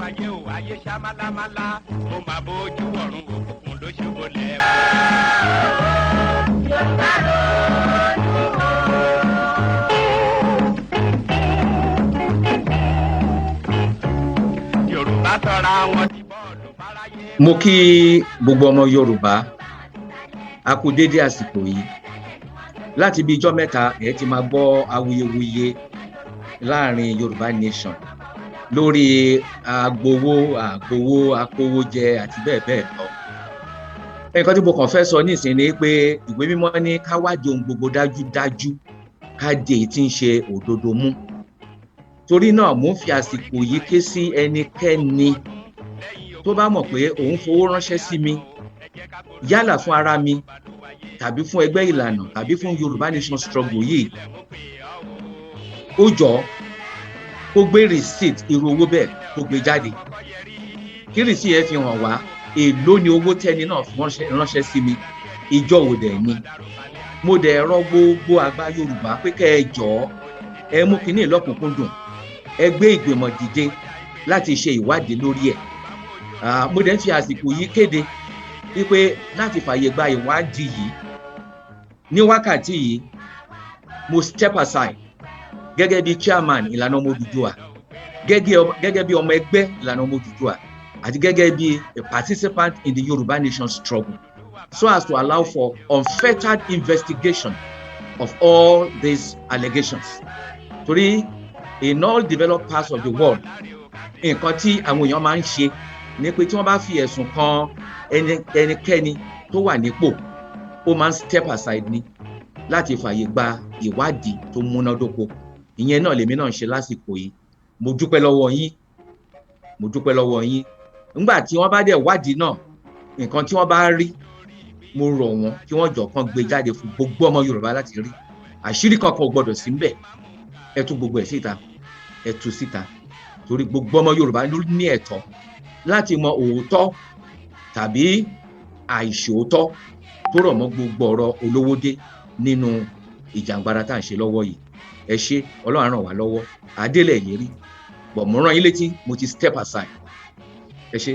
fàyè o ayé ṣá málámálá mo máa bójú ọ̀run òkùnkùn ló ṣògo lẹ̀. Yorùbá Yorùbá sọra wọn ti bọ́ọ̀lù fáráyé. Mo kí gbogbo ọmọ Yorùbá a kú dédé àsìkò yìí. Láti bí ijọ́ mẹ́ta ẹ ti máa gbọ́ awuyewuye láàrin Yorùbá Nation lórí àgbowó akówójẹ àti bẹ́ẹ̀ bẹ́ẹ̀ lọ. Nǹkan tí mo kàn fẹ́ sọ nísìnyí ni pé ìwé mímọ́ ní ká wádìí ohun gbogbo dájúdájú ká di èyí tí ń ṣe òdodo mú. Torí náà mo ń fi àsìkò yìí ké sí ẹnikẹ́ni tó bá mọ̀ pé òun fowó ránṣẹ́ sí mi yálà fún ara mi tàbí fún ẹgbẹ́ ìlànà tàbí fún Yorùbá Nation struggle yìí, ó jọ kó gbé receipt irú owó bẹ́ẹ̀ kó gbé jáde kí receipt yẹn fi hàn wá èló ni owó tẹ́ni náà ránṣẹ́ sí mi, ìjọ wo dẹ̀ ni. Mo dẹ̀ rọ̀ gbogbo àgbà Yorùbá pé kẹ́ ẹ jọ̀ọ́ ẹ mú kinní lọ́kùnkúndùn, ẹ gbé ìgbìmọ̀ dìde láti ṣe ìwádìí lórí ẹ̀. Mo dẹ̀ ń fi àsìkò yìí kéde wípé láti fàyè gba ìwádìí yìí ní wákàtí yìí mo step aside gẹ́gẹ́ bí chairman ìlànà ọmọ Odùduwà, gẹ́gẹ́ bí ọmọ ẹgbẹ́ ìlànà ọmọ Odùduwà àti gẹ́gẹ́ bí a participant in the Yoruba Nation struggle, so as to allow for unfettered investigation of all these allegations. Torí in all developed parts of the world, nǹkan tí àwọn èèyàn máa ń ṣe ni pé tí wọ́n bá fi ẹ̀sùn kan ẹnikẹ́ni tó wà nípò, ó máa ń step aside ni láti fàyè gba ìwádìí tó múnádóko. Ìyẹn náà lèmi náà ń ṣe lásìkò yìí. Mo dúpẹ́ lọ́wọ́ yín. Nígbà tí wọ́n bá dẹ̀ wádìí náà, nǹkan tí wọ́n bá rí, mo rọ̀ wọ́n kí wọ́n jọ kán gbé jáde fún gbogbo ọmọ Yorùbá láti rí. Àṣírí kankan ò gbọdọ̀ sí ńbẹ̀. Ẹ tú gbogbo ẹ̀ síta, ẹ tú síta. Torí gbogbo ọmọ Yorùbá ló ní ẹ̀tọ́ láti mọ òótọ́ tàbí àìṣòótọ́ tó rọ̀ mọ́ gbogbo ọ̀rọ̀ olówódé nínú ìjàngbara tá à ń ṣe lọ́wọ́ yìí. Ẹ ṣé, Ọlọ́run á ràn wá lọ́wọ́. Adélẹ̀ yìí rí. Bọ̀ mo rán yín létí, mo ti step aside. Ẹ ṣé.